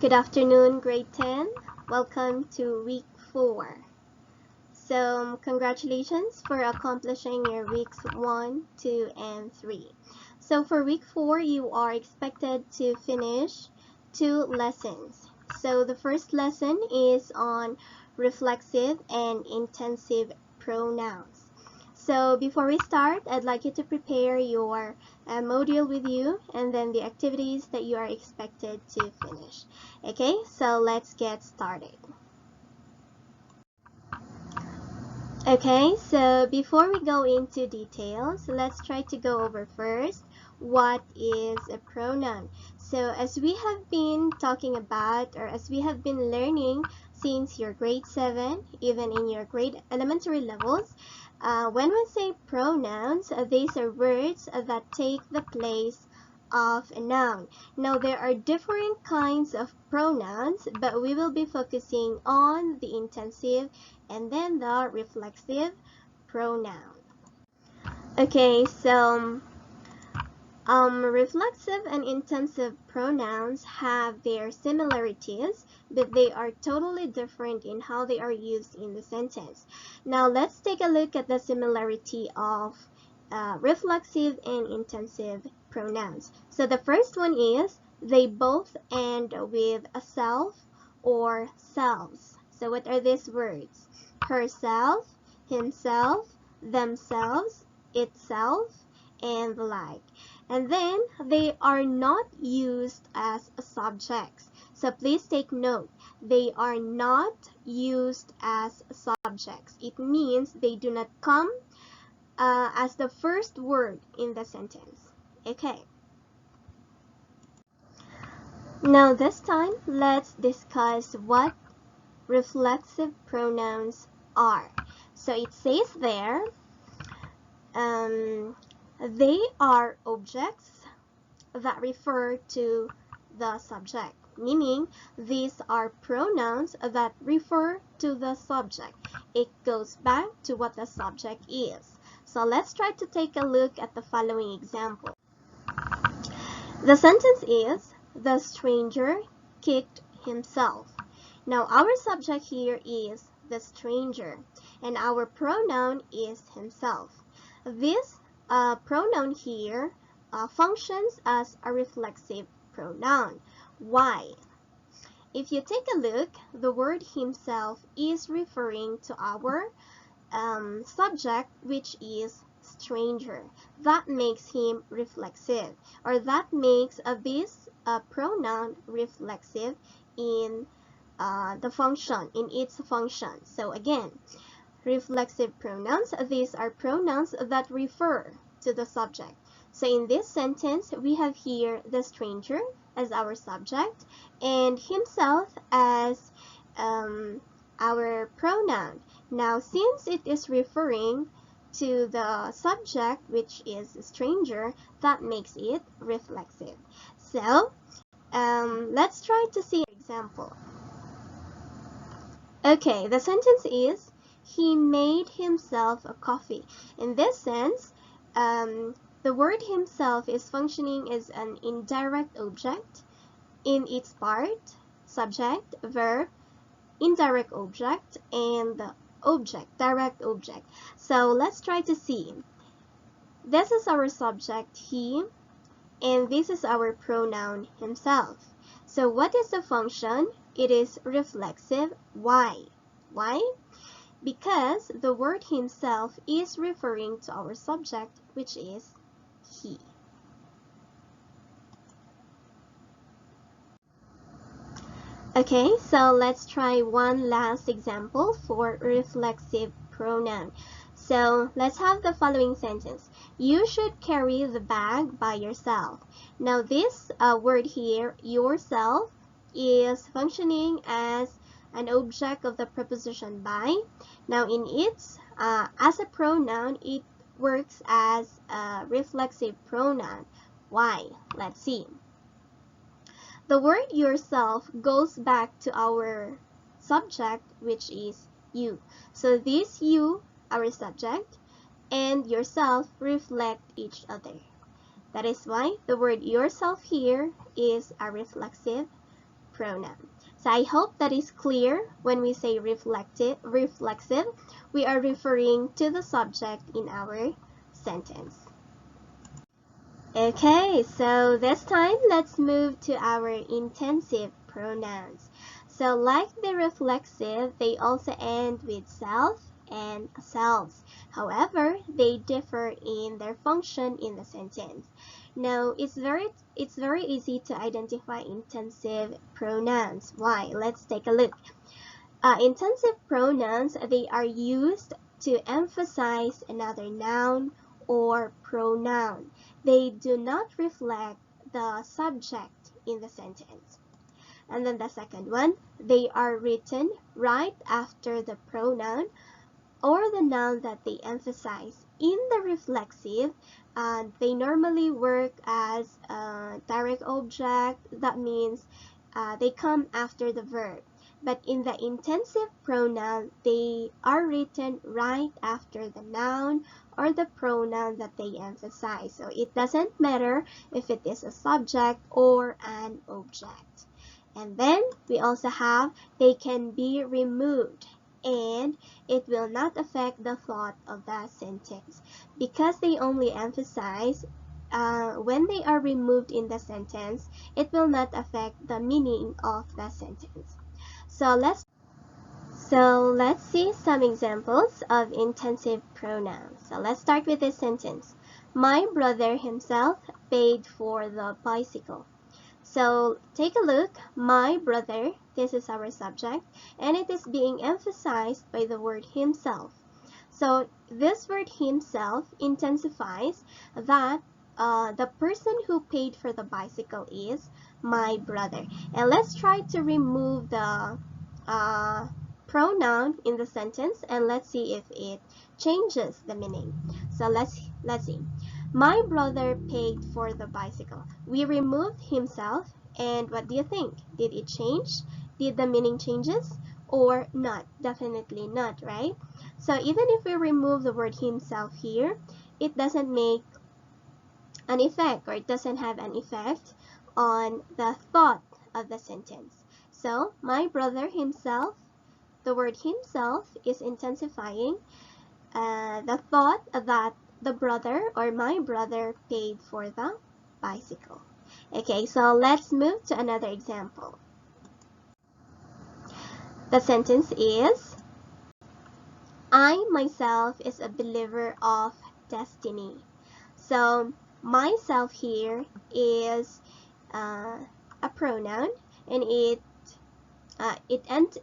Good afternoon, grade 10. Welcome to week 4. So, congratulations for accomplishing your weeks 1, 2, and 3. So, for week 4, you are expected to finish 2 lessons. So, the first lesson is on reflexive and intensive pronouns. So before we start, I'd like you to prepare your module with you and then the activities that you are expected to finish. Okay, so let's get started. Okay, so before we go into details, let's try to go over first what is a pronoun. So as we have been talking about, or as we have been learning since your grade 7, even in your grade elementary levels, when we say pronouns, these are words that take the place of a noun. Now there are different kinds of pronouns, but we will be focusing on the intensive and then the reflexive pronoun. Okay, so reflexive and intensive pronouns have their similarities, but they are totally different in how they are used in the sentence. Now let's take a look at the similarity of reflexive and intensive pronouns. So the first one is they both end with a self or selves. So what are these words? Herself, himself, themselves, itself, and the like. And then they are not used as subjects. So please take note, they are not used as subjects. It means they do not come as the first word in the sentence. Okay. Now this time, let's discuss what reflexive pronouns are. So it says there, they are objects that refer to the subject, meaning these are pronouns that refer to the subject. It goes back to what the subject is. So let's try to take a look at the following example. The sentence is, the stranger kicked himself. Now our subject here is the stranger and our pronoun is himself. This pronoun here functions as a reflexive pronoun. Why? If you take a look, the word himself is referring to our subject, which is stranger. That makes him reflexive, or that makes this pronoun reflexive in the function, in its function. So again, reflexive pronouns, these are pronouns that refer to the subject. So in this sentence, we have here the stranger as our subject and himself as our pronoun. Now, since it is referring to the subject, which is stranger, that makes it reflexive. So, let's try to see an example. Okay, the sentence is, he made himself a coffee. In this sense, the word himself is functioning as an indirect object in its part, subject, verb, indirect object, and the object, direct object. So let's try to see. This is our subject, he, and this is our pronoun, himself. So what is the function? It is reflexive. Why? Why? Because the word himself is referring to our subject, which is he. Okay, so let's try one last example for reflexive pronoun. So let's have the following sentence. You should carry the bag by yourself. Now this word here, yourself, is functioning as an object of the preposition by. Now in its, as a pronoun, it works as a reflexive pronoun. Why? Let's see. The word yourself goes back to our subject, which is you. So this you, our subject, and yourself reflect each other. That is why the word yourself here is a reflexive pronoun. So I hope that is clear. When we say reflexive, we are referring to the subject in our sentence. Okay, so this time let's move to our intensive pronouns. So like the reflexive, they also end with self and selves. However, they differ in their function in the sentence. Now, it's very easy to identify intensive pronouns. Why? Let's take a look. Intensive pronouns, they are used to emphasize another noun or pronoun. They do not reflect the subject in the sentence. And then the second one, they are written right after the pronoun or the noun that they emphasize. In the reflexive, they normally work as a direct object. That means they come after the verb. But in the intensive pronoun, they are written right after the noun or the pronoun that they emphasize. So it doesn't matter if it is a subject or an object. And then we also have they can be removed, and it will not affect the thought of that sentence because they only emphasize when they are removed in the sentence, it will not affect the meaning of the sentence. So let's see some examples of intensive pronouns. So let's start with this sentence. My brother himself paid for the bicycle. So take a look. My brother, this is our subject, and it is being emphasized by the word himself. So this word himself intensifies that the person who paid for the bicycle is my brother. And let's try to remove the pronoun in the sentence, and let's see if it changes the meaning. So let's see. My brother paid for the bicycle. We removed himself, and what do you think? Did it change? Did the meaning changes or not? Definitely not, right? So even if we remove the word himself here, it doesn't make an effect, or it doesn't have an effect on the thought of the sentence. So my brother himself, the word himself is intensifying the thought that the brother or my brother paid for the bicycle. Okay, so let's move to another example. The sentence is, I myself is a believer of destiny. So myself here is a pronoun, and it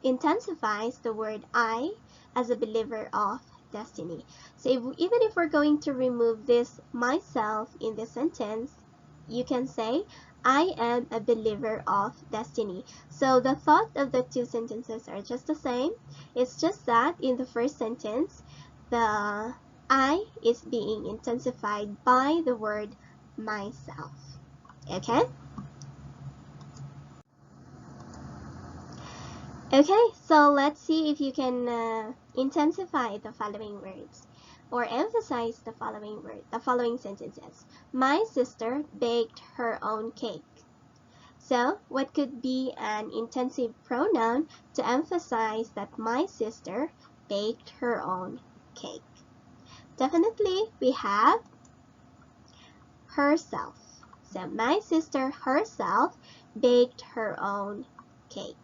intensifies the word I as a believer of destiny. So even if we're going to remove this myself in the sentence, you can say I am a believer of destiny. So the thought of the two sentences are just the same. It's just that in the first sentence, the I is being intensified by the word myself. Okay? Okay, so let's see if you can intensify the following words or emphasize the following sentences. My sister baked her own cake. So what could be an intensive pronoun to emphasize that my sister baked her own cake? Definitely we have herself. So my sister herself baked her own cake.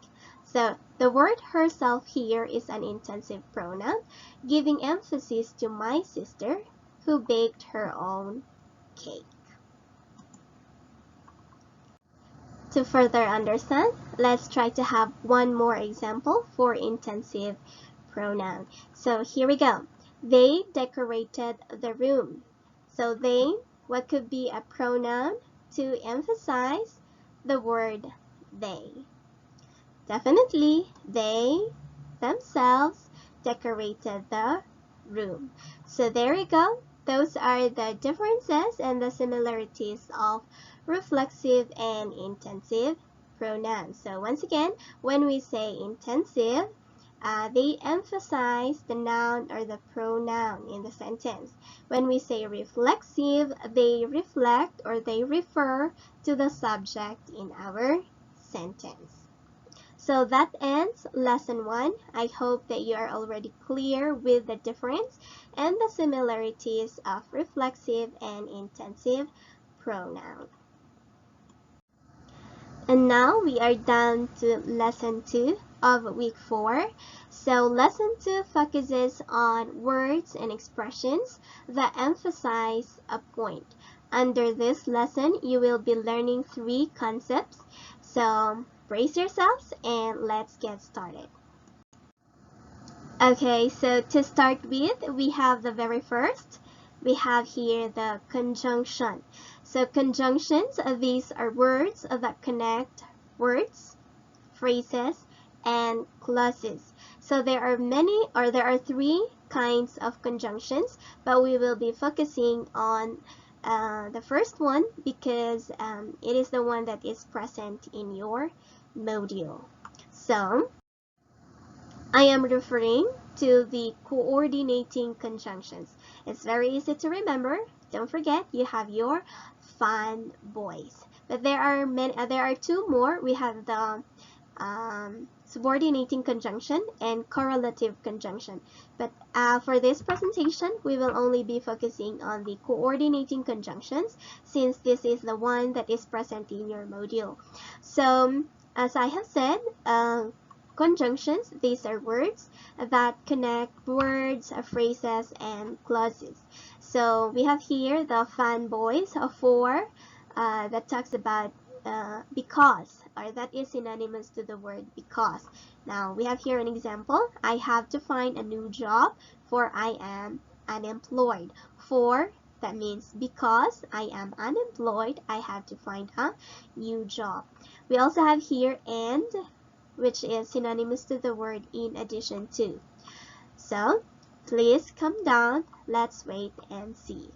So the word herself here is an intensive pronoun, giving emphasis to my sister who baked her own cake. To further understand, let's try to have one more example for intensive pronoun. So here we go. They decorated the room. So they, what could be a pronoun to emphasize the word they? Definitely, they themselves decorated the room. So there you go. Those are the differences and the similarities of reflexive and intensive pronouns. So once again, when we say intensive, they emphasize the noun or the pronoun in the sentence. When we say reflexive, they reflect or they refer to the subject in our sentence. So that ends lesson 1. I hope that you are already clear with the difference and the similarities of reflexive and intensive pronoun. And now we are down to lesson 2 of week 4. So lesson 2 focuses on words and expressions that emphasize a point. Under this lesson, you will be learning 3 concepts. So brace yourselves and let's get started. Okay, so to start with, we have the very first. We have here the conjunction. So conjunctions, these are words that connect words, phrases, and clauses. So there are 3 kinds of conjunctions, but we will be focusing on the first one because it is the one that is present in your module. So I am referring to the coordinating conjunctions. It's very easy to remember. Don't forget you have your fan boys. But there are 2 more. We have the subordinating conjunction and correlative conjunction. But for this presentation, we will only be focusing on the coordinating conjunctions since this is the one that is present in your module. So as I have said, conjunctions, these are words that connect words, phrases, and clauses. So we have here the fanboys for that talks about because, or that is synonymous to the word because. Now we have here an example. I have to find a new job for I am unemployed. For, that means because I am unemployed, I have to find a new job. We also have here and, which is synonymous to the word in addition to. So, please come down, let's wait and see.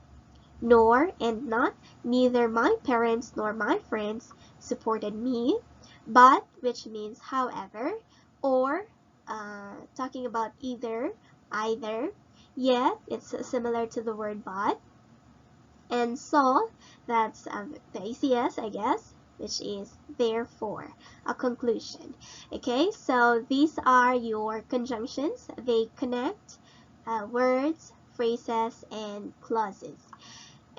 Nor and not, neither my parents nor my friends supported me, but, which means however, or talking about either, yet, it's similar to the word but, and so, that's the ACS, I guess, which is therefore, a conclusion. Okay, so these are your conjunctions. They connect words, phrases, and clauses.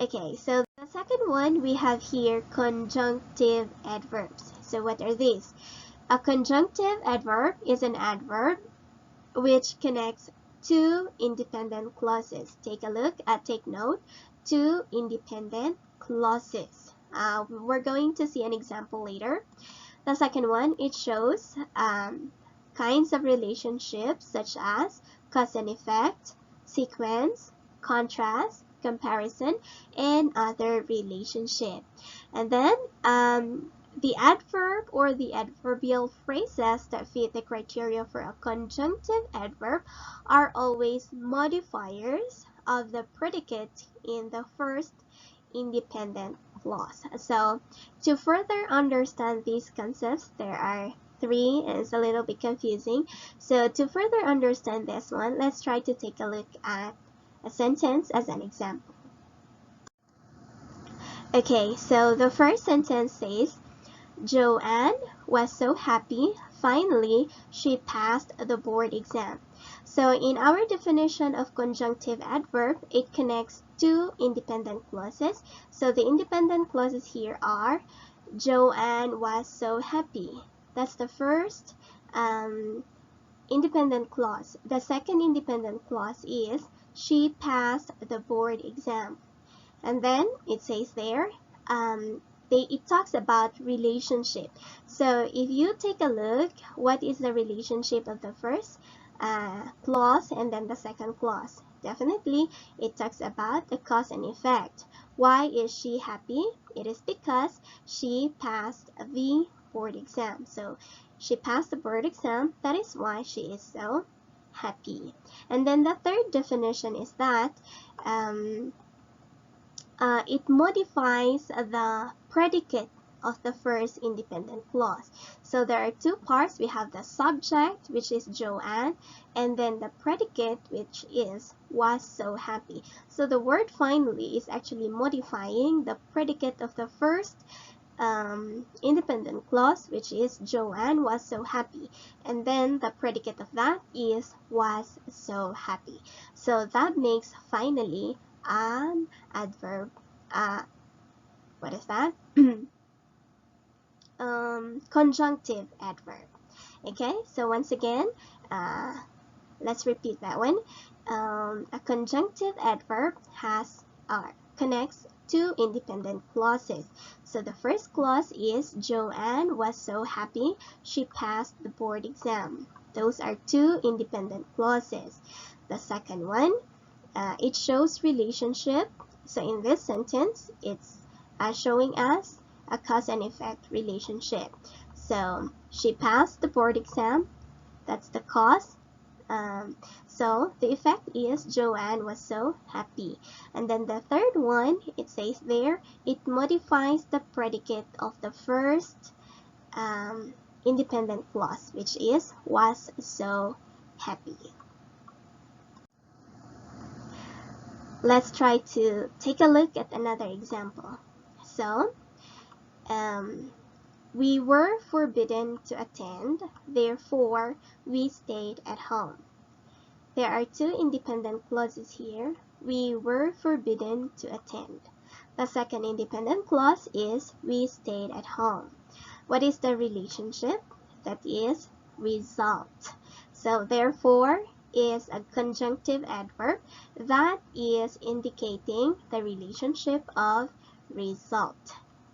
Okay, so the second one we have here conjunctive adverbs. So what are these? A conjunctive adverb is an adverb which connects 2 independent clauses. Take note, 2 independent clauses. We're going to see an example later. The second one, it shows kinds of relationships such as cause and effect, sequence, contrast, comparison, and other relationship. And then the adverb or the adverbial phrases that fit the criteria for a conjunctive adverb are always modifiers of the predicate in the first independent clause. So to further understand these concepts, there are 3 and it's a little bit confusing. So to further understand this one, let's try to take a look at a sentence as an example. Okay, so the first sentence says, Joanne was so happy. Finally, she passed the board exam. So in our definition of conjunctive adverb, it connects 2 independent clauses. So the independent clauses here are Joanne was so happy. That's the first independent clause. The second independent clause is she passed the board exam. And then it says there, it talks about relationship. So if you take a look, what is the relationship of the first clause and then the second clause? Definitely, it talks about the cause and effect. Why is she happy? It is because she passed the board exam. So she passed the board exam. That is why she is so happy. And then the third definition is that it modifies the predicate of the first independent clause. So there are 2 parts. We have the subject, which is Joanne, and then the predicate, which is was so happy. So the word finally is actually modifying the predicate of the first independent clause, which is Joanne was so happy, and then the predicate of that is was so happy. So that makes finally an adverb. What is that? Conjunctive adverb. Okay, so once again, let's repeat that one. A conjunctive adverb has connects two independent clauses. So the first clause is Joanne was so happy she passed the board exam. Those are two independent clauses. The second one, it shows relationship. So in this sentence, it's showing us a cause and effect relationship. So she passed the board exam. That's the cause. So the effect is Joanne was so happy. And then the third one, it says there, it modifies the predicate of the first independent clause, which is was so happy. Let's try to take a look at another example. So, we were forbidden to attend, therefore we stayed at home. There are two independent clauses here. We were forbidden to attend. The second independent clause is we stayed at home. What is the relationship? That is result. So therefore is a conjunctive adverb that is indicating the relationship of result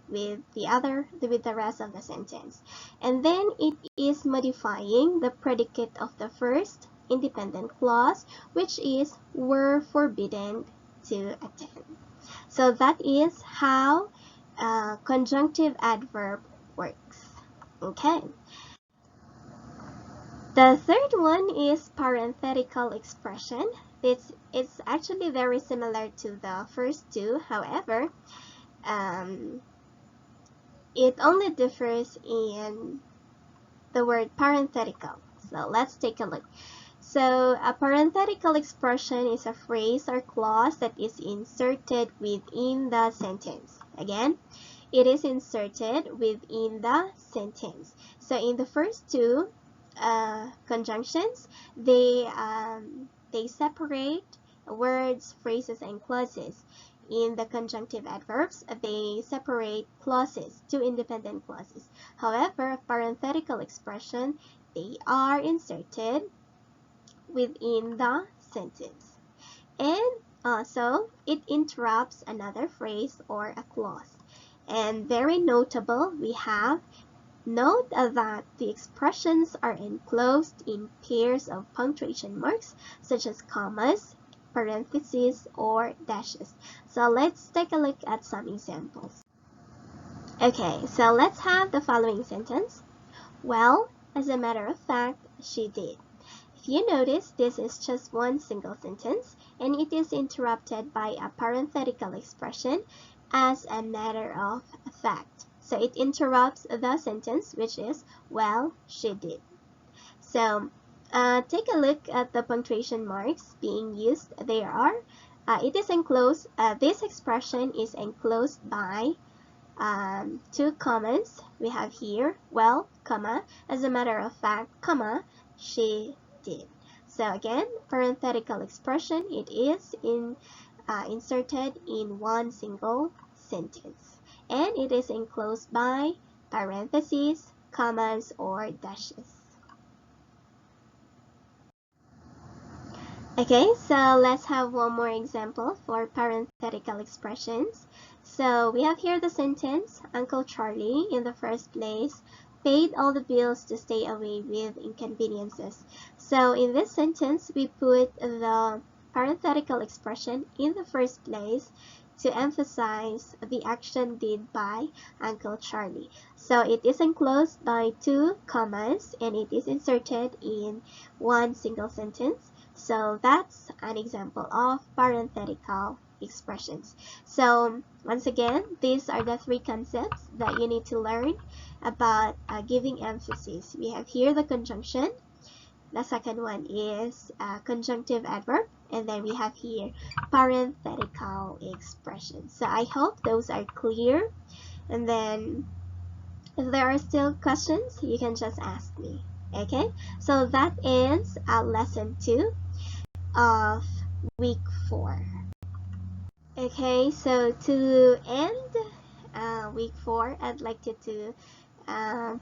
with the rest of the sentence. And then it is modifying the predicate of the first independent clause, which is were forbidden to attend. So that is how conjunctive adverb works. Okay. The third one is parenthetical expression. It's actually very similar to the first two. However, it only differs in the word parenthetical. So let's take a look. So a parenthetical expression is a phrase or clause that is inserted within the sentence. Again, it is inserted within the sentence. So in the first two conjunctions, they separate words, phrases, and clauses. In the conjunctive adverbs, they separate clauses, two independent clauses. However, parenthetical expression, they are inserted within the sentence. And also, it interrupts another phrase or a clause. And very notable, we have note that the expressions are enclosed in pairs of punctuation marks, such as commas, parentheses, or dashes. So let's take a look at some examples. Okay, so let's have the following sentence. Well, as a matter of fact, she did. If you notice, this is just one single sentence, and it is interrupted by a parenthetical expression as a matter of fact. So it interrupts the sentence, which is, well, she did. So take a look at the punctuation marks being used. There are. It is enclosed. This expression is enclosed by two commas. We have here, well, comma, as a matter of fact, comma, she did. So again, parenthetical expression, it is inserted in one single sentence. And it is enclosed by parentheses, commas, or dashes. Okay, so let's have one more example for parenthetical expressions. So we have here the sentence, Uncle Charlie, in the first place, paid all the bills to stay away with inconveniences. So in this sentence, we put the parenthetical expression in the first place to emphasize the action did by Uncle Charlie. So it is enclosed by two commas and it is inserted in one single sentence. So that's an example of parenthetical expressions. So once again, these are the three concepts that you need to learn about giving emphasis. We have here the conjunction. The second one is conjunctive adverb. And then we have here parenthetical expressions. So I hope those are clear. And then if there are still questions, you can just ask me. Okay, so that is lesson 2 of week 4. Okay, so to end week 4, I'd like you to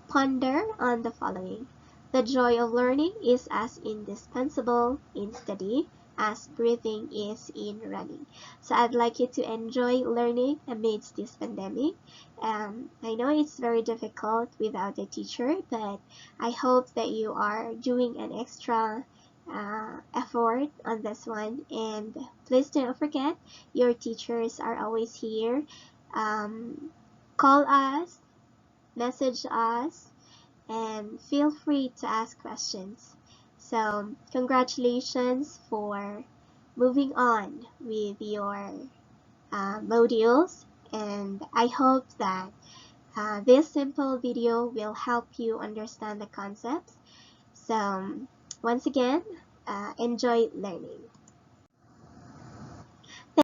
ponder on the following. The joy of learning is as indispensable in study as breathing is in running. So I'd like you to enjoy learning amidst this pandemic. I know it's very difficult without a teacher, but I hope that you are doing an extra effort on this one. And please don't forget, your teachers are always here. Call us, message us, and feel free to ask questions. So congratulations for moving on with your modules, and I hope that this simple video will help you understand the concepts. So once again, enjoy learning.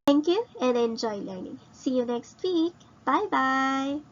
Thank you and enjoy learning. See you next week. Bye bye.